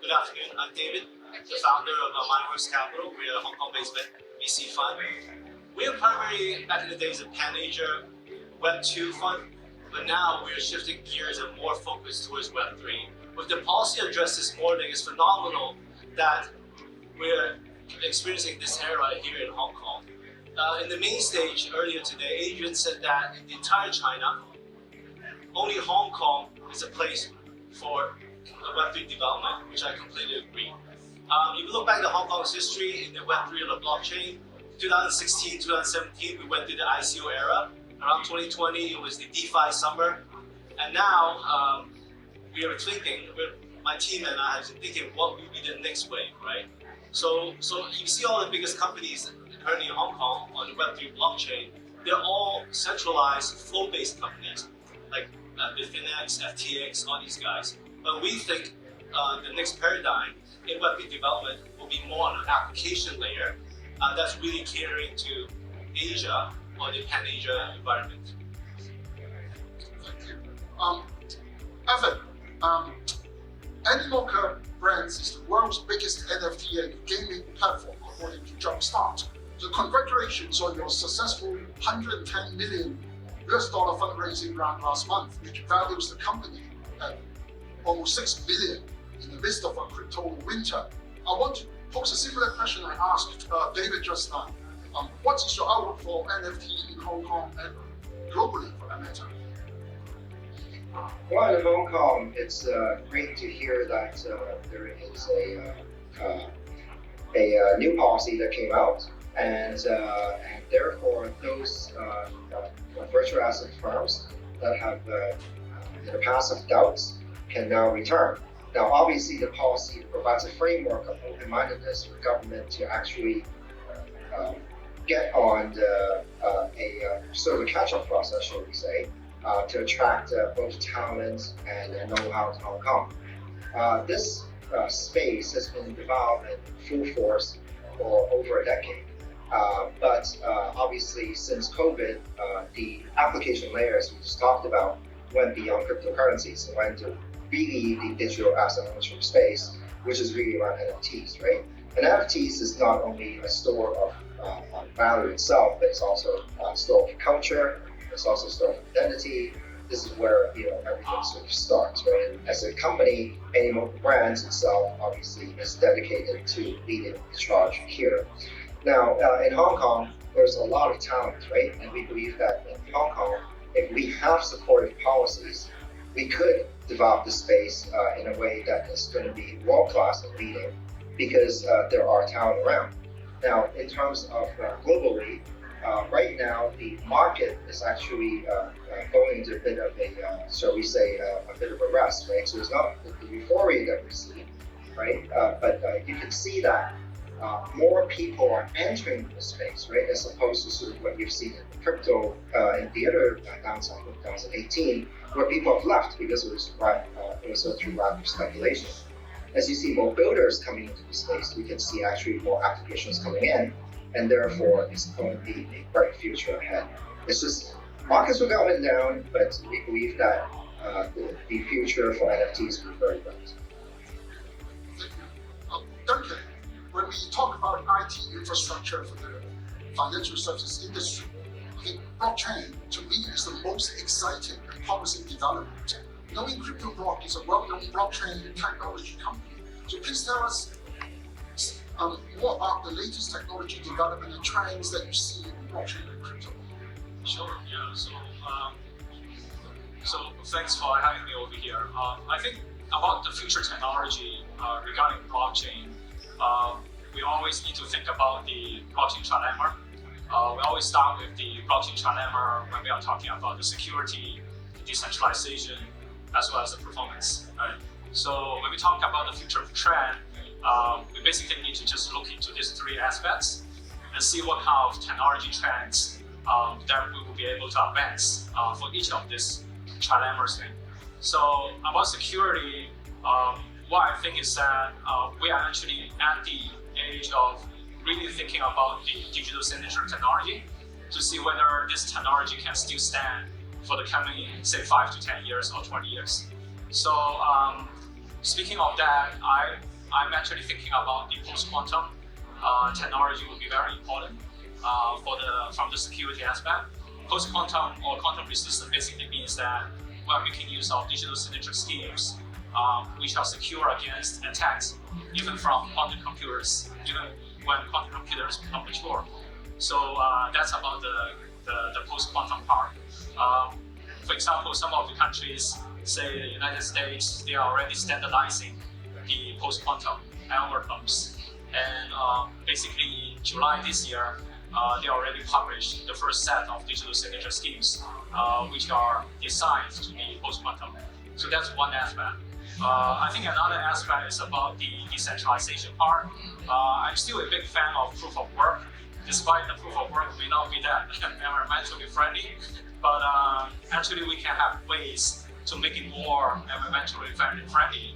Good afternoon. I'm David, the founder of Mindworks Capital. We're a Hong Kong-based VC fund. We were primarily, back in the days, a Pan-Asia Web2 fund, but now we're shifting gears and more focused towards Web3. With the policy address this morning, it's phenomenal that we're experiencing this era here in Hong Kong. In the main stage earlier today, Adrian said that in the entire China, only Hong Kong is a place for Web3 development, which I completely agree. If you look back at Hong Kong's history in the Web3 or the blockchain, 2016, 2017, we went through the ICO era. Around 2020, it was the DeFi summer. And now, we are thinking, my team and I have been thinking what will be the next wave, right? So you see all the biggest companies currently in Hong Kong on the Web3 blockchain, they're all centralized flow-based companies, like Bitfinex, FTX, all these guys. But we think the next paradigm in Web3 development will be more on an application layer that's really catering to Asia or the Pan-Asia environment. Thank you. Evan, Animoca Brands is the world's biggest NFT and gaming platform according to Jumpstart. So congratulations on your successful $110 million fundraising round last month, which values the company at almost $6 billion in the midst of a crypto winter. I want to pose a similar question I asked David just now. What is your outlook for NFT in Hong Kong and globally for that matter? Well, in Hong Kong, it's great to hear that there is a new policy that came out, and therefore those virtual asset firms that have in the past of doubts can now return. Now, obviously, the policy provides a framework of open-mindedness for government to actually get on a sort of a catch-up process, shall we say, to attract both talent and know-how to Hong Kong. This space has been developed in full force for over a decade. But obviously, since COVID, the application layers we just talked about went beyond cryptocurrencies and went to really the digital asset ownership space, which is really around NFTs, right? And NFTs is not only a store of value itself, but it's also a store of culture. It's also a store of identity. This is where everything sort of starts, right? And as a company, Animoca Brands itself obviously is dedicated to leading the charge here. Now, in Hong Kong, there's a lot of talent, right? And we believe that in Hong Kong, if we have supportive policies, we could develop the space in a way that is going to be world-class and leading, because there are talent around. Now, in terms of globally, right now the market is actually going into a bit of a, shall we say, a bit of a rest, right? So it's not the euphoria that we're seeing, right? But you can see that more people are entering the space, right? As opposed to sort of what you've seen in crypto in the other down cycle of 2018, where people have left because it was through rapid speculation. As you see more builders coming into the space, we can see actually more applications coming in, and therefore it's going to be a bright future ahead. It's just markets will go up and down, but we believe that the future for NFTs will be very bright. Thank you. Duncan, when we talk about IT infrastructure for the financial services industry, I think blockchain to me is the most exciting and promising development. Knowing CryptoBlock is a well-known blockchain technology company. So please tell us more about the latest technology development and trends that you see in blockchain and crypto. Sure, yeah. So thanks for having me over here. I think about the future technology regarding blockchain, we always need to think about the blockchain trilemma. We always start with the blockchain trilemma when we are talking about the security, the decentralization, as well as the performance. Right? So when we talk about the future of trend, we basically need to just look into these three aspects and see what kind of technology trends that we will be able to advance for each of these trilemmas. So about security, what I think is that we are actually at the age of really thinking about the digital signature technology to see whether this technology can still stand for the coming, say, 5 to 10 years or 20 years. So speaking of that, I'm actually thinking about the post-quantum technology will be very important from the security aspect. Post-quantum or quantum resistant basically means that we can use our digital signature schemes, which are secure against attacks, even from quantum computers, even when quantum computers become mature. So that's about the post-quantum part. For example, some of the countries, say the United States, they are already standardizing the post-quantum algorithms. And basically in July this year, they already published the first set of digital signature schemes, which are designed to be post-quantum. So that's one aspect. I think another aspect is about the decentralization part. I'm still a big fan of proof of work, despite the proof of work may not be that environmentally friendly, but actually we can have ways to make it more environmentally friendly,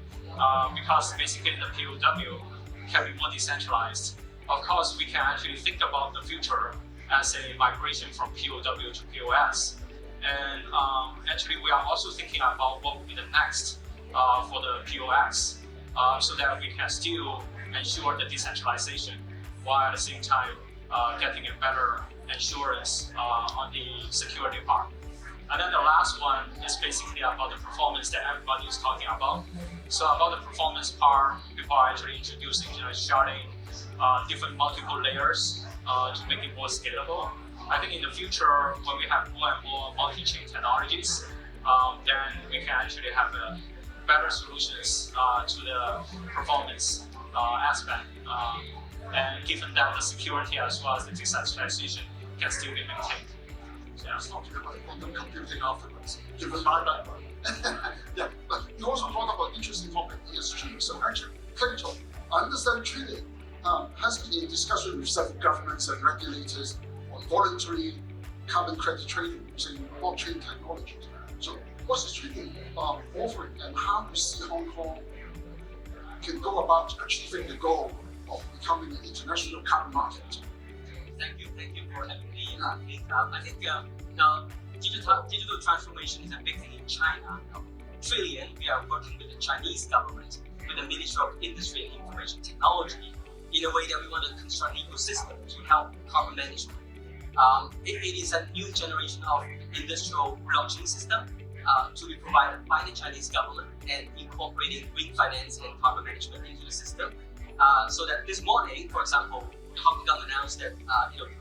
because basically the POW can be more decentralized. Of course, we can actually think about the future as a migration from POW to POS. And actually, we are also thinking about what will be the next for the POS, so that we can still ensure the decentralization while at the same time getting a better assurance on the security part. And then the last one is basically about the performance that everybody is talking about. So about the performance part, people are actually introducing sharding, different multiple layers to make it more scalable. I think in the future, when we have more and more multi-chain technologies, then we can actually have better solutions to the performance aspect. And given that the security as well as the decentralization can still be maintained. Yeah, it's not about quantum computing afterwards, given my background. Yeah, but you also brought up an interesting topic, ESG. So actually, Plato, I understand trading has been in discussion with several governments and regulators on voluntary carbon credit trading using blockchain technology. So what's the trading offering, and how do you see Hong Kong can go about achieving the goal of becoming an international carbon market? Thank you for having me. I think now digital transformation is a big thing in China. Trillion, we are working with the Chinese government, with the Ministry of Industry and Information Technology, in a way that we want to construct an ecosystem to help carbon management. It is a new generation of industrial blockchain system to be provided by the Chinese government and incorporating green finance and carbon management into the system. So that this morning, for example, Hong Kong government announced that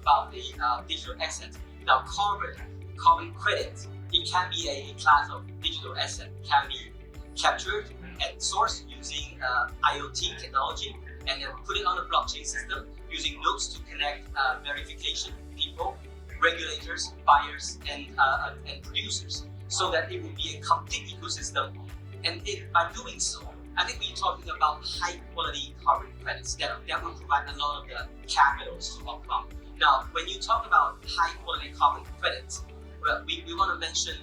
about the digital assets. Now, carbon credit, it can be a class of digital asset, can be captured at source using IoT technology, and then put it on a blockchain system using nodes to connect verification people, regulators, buyers, and producers, so that it will be a complete ecosystem. And by doing so, I think we're talking about high quality carbon credits that will provide a lot of the capitals to Hong Kong. Now, when you talk about high quality carbon credits, well, we want to mention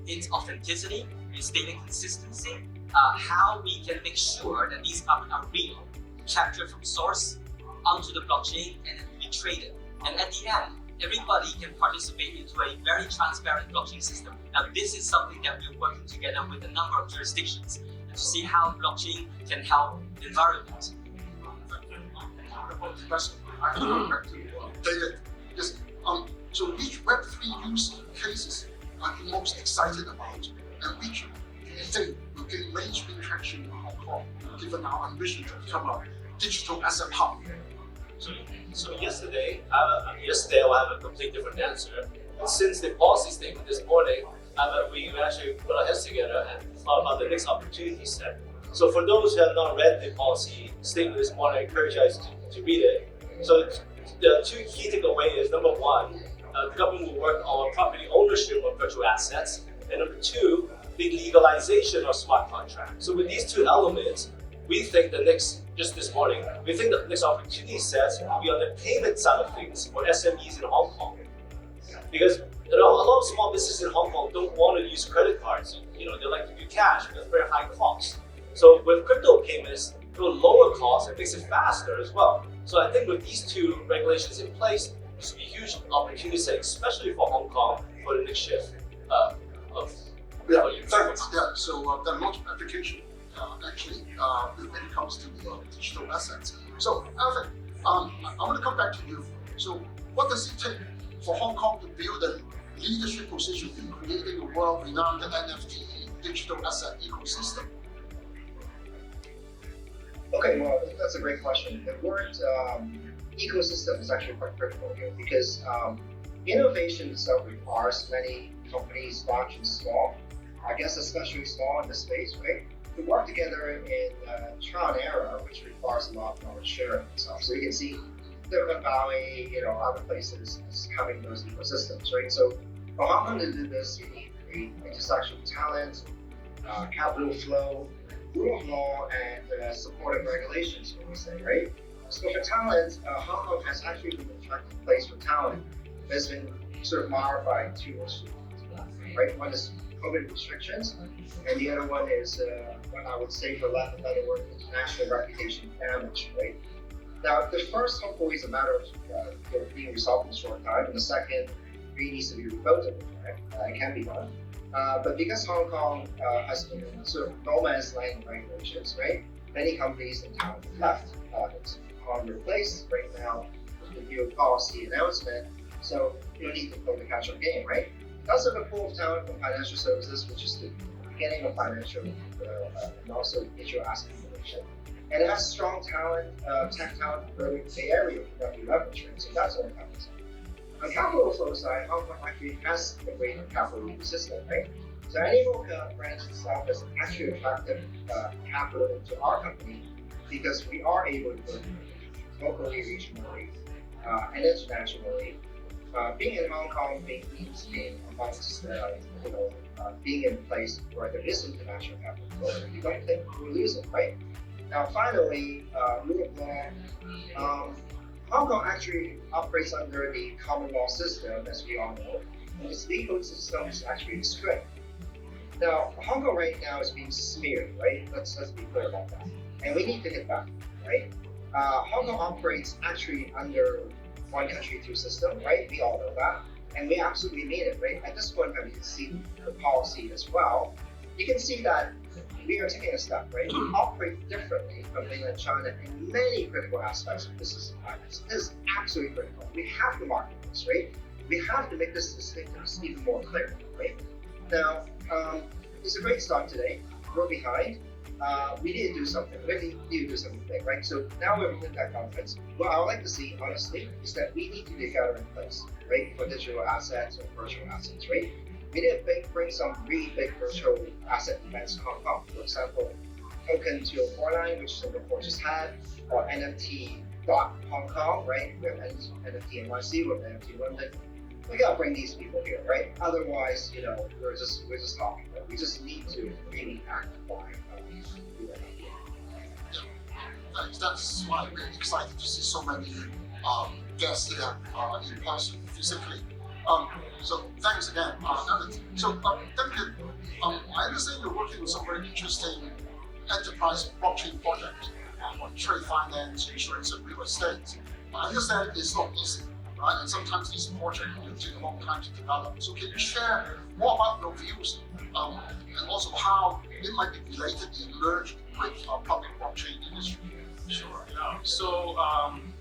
its authenticity, its data consistency, how we can make sure that these carbon are real, captured from source onto the blockchain and then be traded. And at the end, everybody can participate into a very transparent blockchain system. Now, this is something that we're working together with a number of jurisdictions to see how blockchain can help the environment. About investment, I go back to David. Yes. So which Web3 use cases are you most excited about, and which do you think will gain mainstream traction in Hong Kong, given our ambition to become a digital asset hub? So yesterday I will have a complete different answer. Since the policy statement this morning, we actually put our heads together and thought about the next opportunity set. So for those who have not read the policy statement this morning, I encourage you guys to read it. So the two key takeaways: number one, the government will work on property ownership of virtual assets, and number two, the legalization of smart contracts. So with these two elements, we think the next opportunity set will be on the payment side of things for SMEs in Hong Kong. Because a lot of small businesses in Hong Kong don't want to use credit cards. They like to do cash because it's very high cost. So with crypto payments, it will lower costs and makes it faster as well. So I think with these two regulations in place, this will be a huge opportunity set, especially for Hong Kong, for the next shift of Yeah, thanks. Yeah, so there are lots of applications. actually, when it comes to the digital assets. So, Alvin, I want to come back to you. So, what does it take for Hong Kong to build a leadership position in creating a world-renowned NFT digital asset ecosystem? Okay, well, that's a great question. The word ecosystem is actually quite critical here because innovation itself requires many companies, large and small, I guess especially small in this space, right, to work together in a trial and error, which requires a lot of knowledge sharing itself. So you can see Silicon Valley, other places is having those ecosystems, right? So for Hong Kong to do this, you need a intersection of talent, capital flow, rule of law, and supportive regulations, when we say, right? So for talent, Hong Kong has actually been an attractive place for talent. There's been sort of marred by two issues, right? One is COVID restrictions, and the other one is what I would say, for lack of a better word, international reputation damage, right? Now, the first, hopefully, is a matter of being resolved in a short time, and the second really needs to be rebuilt over time. It can be done. But because Hong Kong has been in sort of no man's land regulations, right? Many companies and talent have left. It's on their place right now with the new policy announcement. So you need to play the catch-up game, right? It does have a pool of talent from financial services, which is the beginning of financial and also digital asset innovation. And it has strong talent, tech talent in the Bay Area that we leverage, right? So that's all happens. On capital flow side, Hong Kong actually has a great capital ecosystem, right? So any local branch itself is actually attractive capital to our company because we are able to go locally, regionally, and internationally. Being in Hong Kong means being amongst, being in a place where there is international capital flow. You don't think we're losing, right? Now, finally, rule of law. Hong Kong actually operates under the common law system, as we all know, and its legal system is actually strict. Now, Hong Kong right now is being smeared, right? Let's be clear about that. And we need to get back, right? Hong Kong operates actually under one country, two system, right? We all know that. And we absolutely mean it, right? At this point, you can see the policy as well. You can see that we are taking a step, right? We operate differently from mainland China in many critical aspects of business and finance. This is absolutely critical. We have to market this, right? We have to make this distinctiveness even more clear, right? Now, it's a great start today. We're behind. We need to do something. We need to do something big, right? So now we're in that conference. What I would like to see, honestly, is that we need to be gathering place, right? For digital assets or virtual assets, right? We need to bring some really big virtual asset events to Hong Kong. For example, Token 2049, which Singapore just had, or NFT.Hong Kong, right? We have NFT NYC, we have NFT London. We gotta bring these people here, right? Otherwise, we're just talking. Right? We just need to really act by Thanks. That's why I'm really excited to see so many guests here in person, physically. So thanks again, Alan. So David, I understand you're working on some very interesting enterprise blockchain projects on trade finance, insurance, and real estate. I understand it's not easy, right? And sometimes these projects will take a long time to develop. So can you share more about your views and also how it might be related and merged with public blockchain industry? Sure. Yeah. So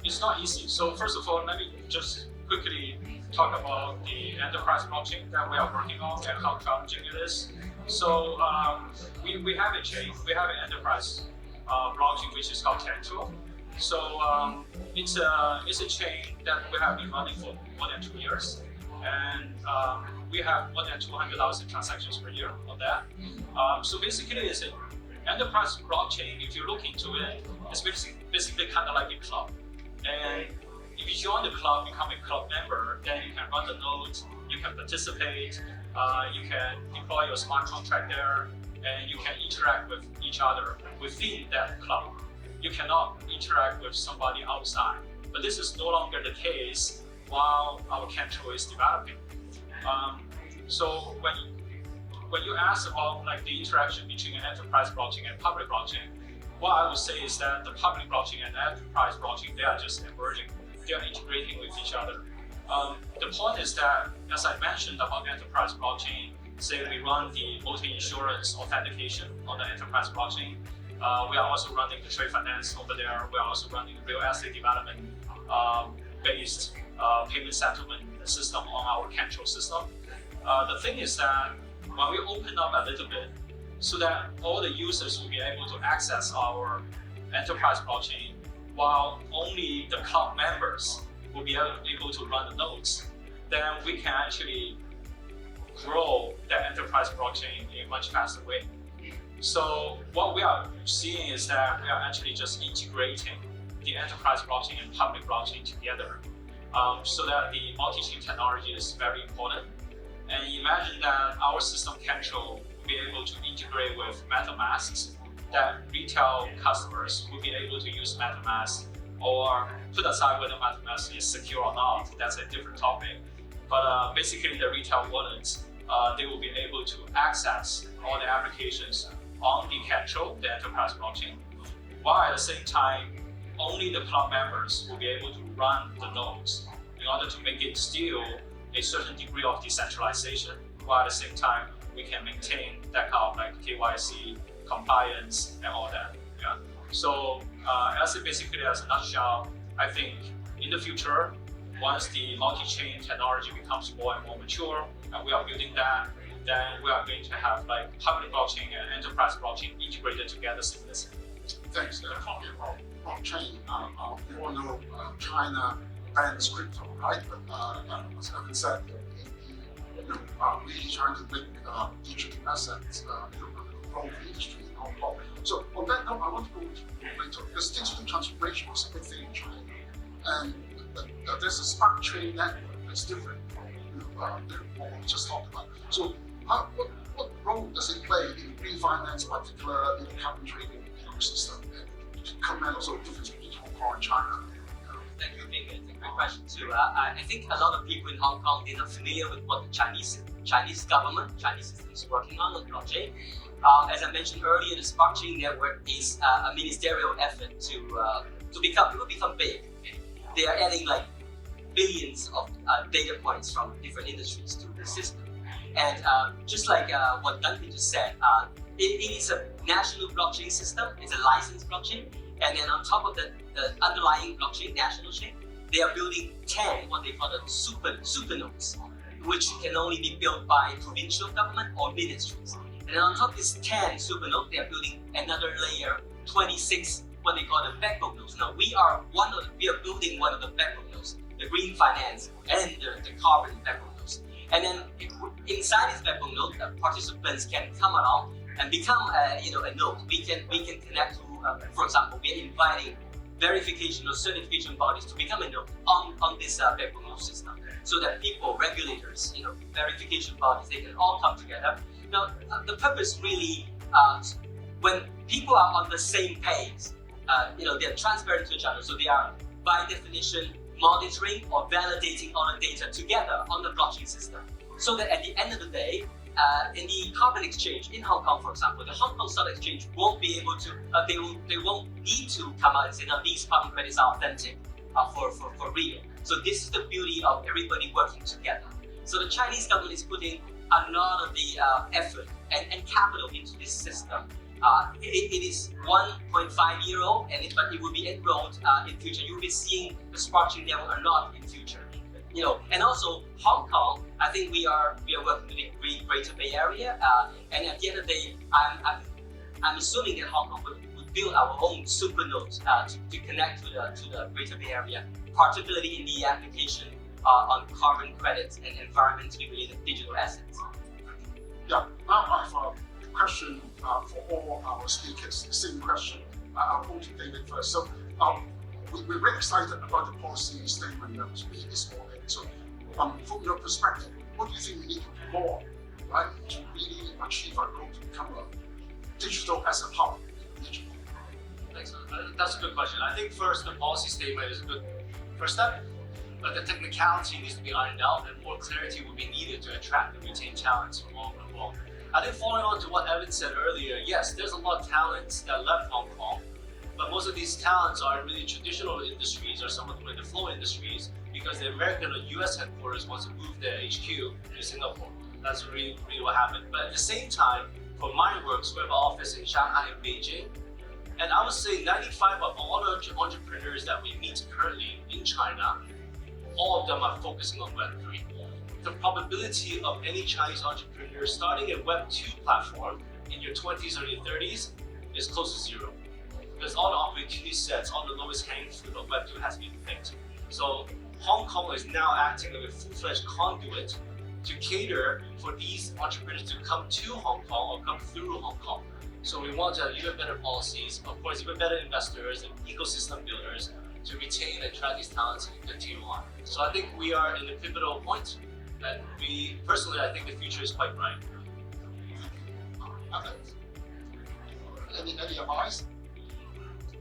it's not easy. So first of all, let me just quickly talk about the enterprise blockchain that we are working on and how challenging it is. So we have a chain. We have an enterprise blockchain which is called Cantor. So it's a chain that we have been running for more than 2 years, and we have more than 200,000 transactions per year on that. So basically, it's an enterprise blockchain. If you look into it, it's basically kind of like a club. And if you join the club, become a club member, then you can run the nodes, you can participate, you can deploy your smart contract there, and you can interact with each other within that club. You cannot interact with somebody outside. But this is no longer the case while our Cantor is developing. So when you ask about like the interaction between an enterprise blockchain and public blockchain, what I would say is that the public blockchain and enterprise blockchain, they are just emerging. They are integrating with each other. The point is that, as I mentioned about enterprise blockchain, say we run the multi-insurance authentication on the enterprise blockchain. We are also running the trade finance over there. We are also running the real estate development based payment settlement system on our control system. The thing is that when we open up a little bit, so that all the users will be able to access our enterprise blockchain, while only the club members will be able to run the nodes, then we can actually grow the enterprise blockchain in a much faster way. So what we are seeing is that we are actually just integrating the enterprise blockchain and public blockchain together, so that the multi-chain technology is very important. And imagine that our system control will be able to integrate with MetaMasks, that retail customers will be able to use MetaMask, or put aside whether MetaMask is secure or not, that's a different topic. But basically the retail wallets, they will be able to access all the applications on the control, the enterprise blockchain, while at the same time, only the club members will be able to run the nodes in order to make it still a certain degree of decentralization, while at the same time, we can maintain that kind of like KYC, compliance, and all that. Yeah. So as a nutshell, I think in the future, once the multi-chain technology becomes more and more mature, and we are building that, then we are going to have like public blockchain and enterprise blockchain integrated together seamlessly. Thanks. Talking about blockchain, we all know China bans crypto, right? But as Evan said, really trying to make digital assets grow the industry in Hong Kong. So on that note, I want to go later because digital transformation is a big thing in China, and there's a smart chain network that's different from what we just talked about. So what role does it play in green finance, particular in the carbon trading ecosystem, and comment also the difference between Hong Kong and China? Thank you, David. It's a great question too. I think a lot of people in Hong Kong, they're not familiar with what the Chinese government, Chinese system is working on blockchain. As I mentioned earlier, the Smart Chain Network is a ministerial effort to become big. They are adding like billions of data points from different industries to the system. And just like what Duncan just said, it is a national blockchain system. It's a licensed blockchain. And then on top of the underlying blockchain, national chain, they are building 10 what they call the super nodes, which can only be built by provincial government or ministries. And then on top of this 10 super nodes, they are building another layer, 26 what they call the backbone nodes. Now we are building one of the backbone nodes, the green finance and the carbon backbone nodes. And then inside this backbone node, participants can come along and become a node. We can connect to, for example, we are inviting verification or certification bodies to become a node on this backbone node system, so that people, regulators, verification bodies, they can all come together. Now, the purpose really, when people are on the same page, they're transparent to each other, so they are by definition monitoring or validating all the data together on the blockchain system, so that at the end of the day, in the carbon exchange in Hong Kong, for example, the Hong Kong Stock Exchange won't be able to, they won't need to come out and say, now these carbon credits are authentic for real. So this is the beauty of everybody working together. So the Chinese government is putting a lot of the effort and capital into this system. It is 1.5 year old, but it will be enrolled in future. You'll be seeing the Smart Chain Network a lot in future. And also Hong Kong, I think we are working with the Greater Bay Area, and at the end of the day, I'm assuming that Hong Kong would build our own super nodes to connect to the Greater Bay Area, particularly in the application on carbon credits and environmentally related digital assets. Yeah, now I have a question for all our speakers. The same question. I'll go to David first. So we're very excited about the policy statement that was made this morning. So from your perspective, what do you think we need to do more, right, to really achieve our goal to become a digital asset hub? Thanks. That's a good question. I think first, the policy statement is a good first step, but the technicality needs to be ironed out, and more clarity will be needed to attract and retain talents from all over the world. I think following on to what Evan said earlier, yes, there's a lot of talents that left Hong Kong, but most of these talents are really traditional industries or some of them in the flow industries, because the American or US headquarters wants to move their HQ to Singapore. That's really what happened. But at the same time, for MindWorks, we have an office in Shanghai and Beijing. And I would say 95 of all the entrepreneurs that we meet currently in China, all of them are focusing on Web3. The probability of any Chinese entrepreneur starting a Web2 platform in your 20s or your 30s is close to zero. Because all the opportunity sets, all the lowest hanging fruit of Web2 has been picked. So Hong Kong is now acting like a full-fledged conduit to cater for these entrepreneurs to come to Hong Kong or come through Hong Kong. So we want to have even better policies, of course, even better investors and ecosystem builders to retain and attract these talents and continue on. So I think we are in a pivotal point, and personally, I think the future is quite bright. Any advice?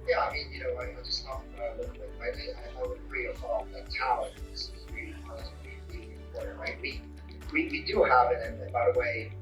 Yeah, I mean, I just talked a little bit, right? I would agree about that talent is really important, right? We do have it, and by the way,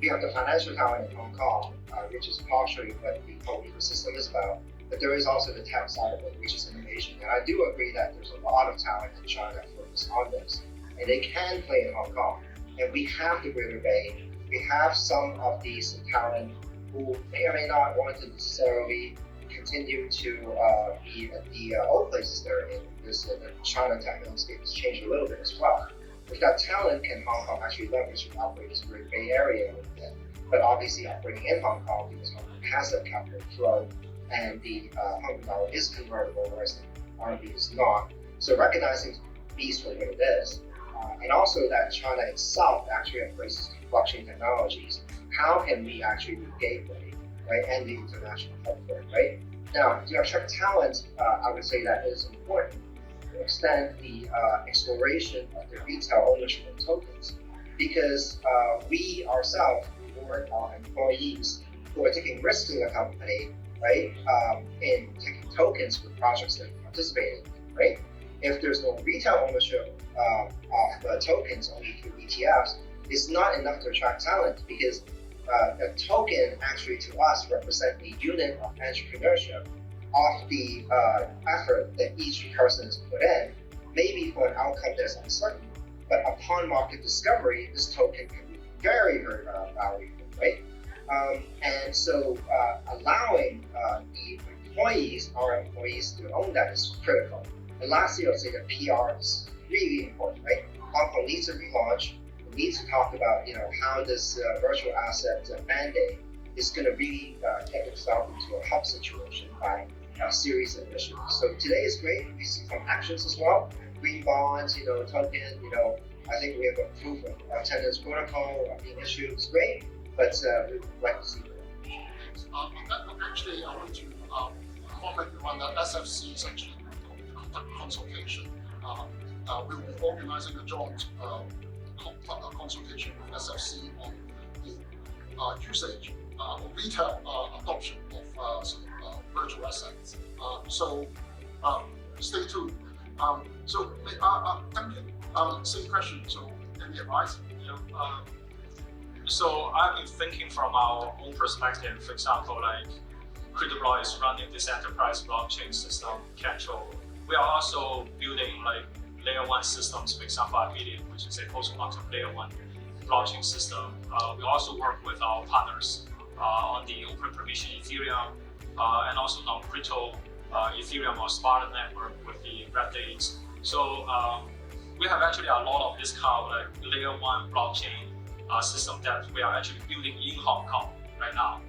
we have the financial talent in Hong Kong, which is partially what the whole ecosystem is about, but there is also the tech side of it, which is innovation. And I do agree that there's a lot of talent in China focused on this, and they can play in Hong Kong. And we have the Greater Bay, we have some of these talent who may or may not want to necessarily continue to be at the old places they're in, because the China tech landscape has changed a little bit as well. If that talent can Hong Kong actually leverage and operate as a Great Bay Area with it, but obviously operating in Hong Kong because Hong Kong has that capital flow and the Hong Kong dollar is convertible, whereas the RMB is not. So recognizing these for what it is, and also that China itself actually embraces blockchain technologies, how can we actually be gateway, right, and the international hub for it, right? Now, to attract talent, I would say that is important. Extend the exploration of the retail ownership of tokens, because we ourselves reward our employees who are taking risks in the company, right, in taking tokens for projects that they participate in, right? If there's no retail ownership of tokens only through ETFs, it's not enough to attract talent, because a token actually to us represents a unit of entrepreneurship of the effort that each person has put in, maybe for an outcome that's uncertain, but upon market discovery, this token can be very, very valuable, right? And so allowing the employees, our employees, to own that is critical. And lastly, I'll say that PR is really important, right? Hong Kong needs to relaunch. We need to talk about, how this virtual asset mandate is going to really get itself into a hub situation by a series of initiatives. So today is great. We see some actions as well. Green bonds, token, I think we have a proof of attendance protocol being issued. It's great, but we'd like to see more. Actually, I want to comment on that SFC is actually consultation. We'll be organizing a joint consultation with SFC on the usage or retail adoption of virtual assets. So stay tuned. Thank you. Same question. So any advice? So I've been thinking from our own perspective. For example, like Cryptoblock is running this enterprise blockchain system, Control. We are also building like layer 1 systems, for example, Medium, which is a post-quantum layer 1 blockchain system. We also work with our partners on the open permission Ethereum and also non-crypto Ethereum or Spartan network with the red dates. So we have actually a lot of this kind of like layer 1 blockchain system that we are actually building in Hong Kong right now.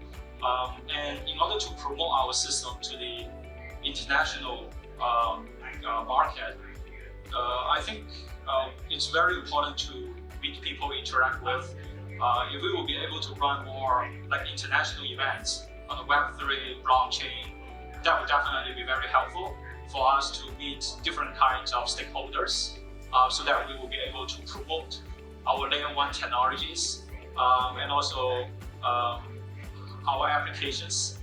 And in order to promote our system to the international market, I think it's very important to meet people, interact with. If we will be able to run more like international events on the Web3 blockchain, that would definitely be very helpful for us to meet different kinds of stakeholders, so that we will be able to promote our layer 1 technologies and also our applications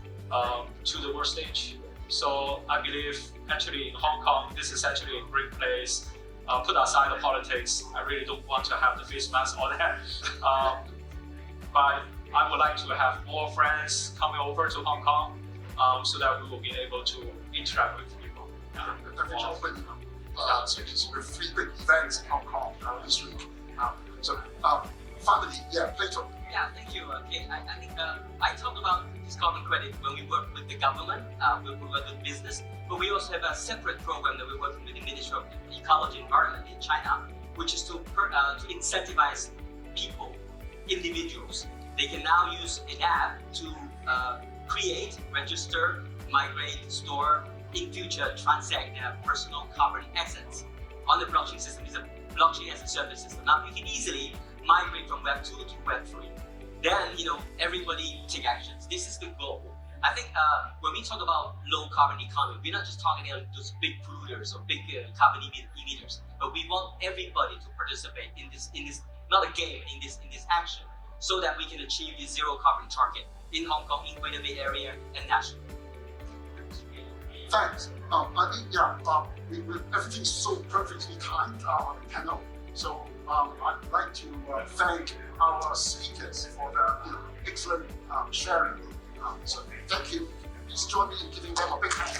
to the world stage. So I believe actually in Hong Kong, this is actually a great place. Put aside the politics, I really don't want to have the face mask or that. But I would like to have more friends coming over to Hong Kong so that we will be able to interact with people. We're 3 big events in Hong Kong this week. So finally, Plato. Yeah, thank you, Kate. I think I talked about this carbon credit when we work with the government, we work with business, but we also have a separate program that we're working with the Ministry of Ecology and Environment in China, which is to incentivize people, individuals. They can now use an app to create, register, migrate, store, in future transact their personal carbon assets on the blockchain system. It's a blockchain as a service system. Now you can easily migrate from Web 2 to Web 3. Then everybody take actions. This is the goal. I think when we talk about low carbon economy, we're not just talking about those big polluters or big carbon emitters, but we want everybody to participate in this not a game, in this action, so that we can achieve the zero carbon target in Hong Kong, in Greater Bay Area, and nationally. Thanks. I think everything's so perfectly timed on the panel. So I'd like to thank our speakers for their excellent sharing. So thank you. Please join me in giving them a big hand.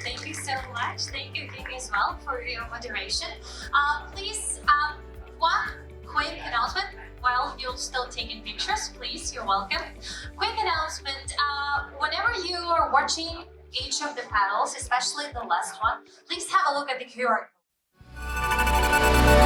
Thank you so much. Thank you, Vicky, as well, for your moderation. Please, one quick announcement. While you're still taking pictures, please, you're welcome. Quick announcement. Whenever you are watching each of the panels, especially the last one, please have a look at the QR code.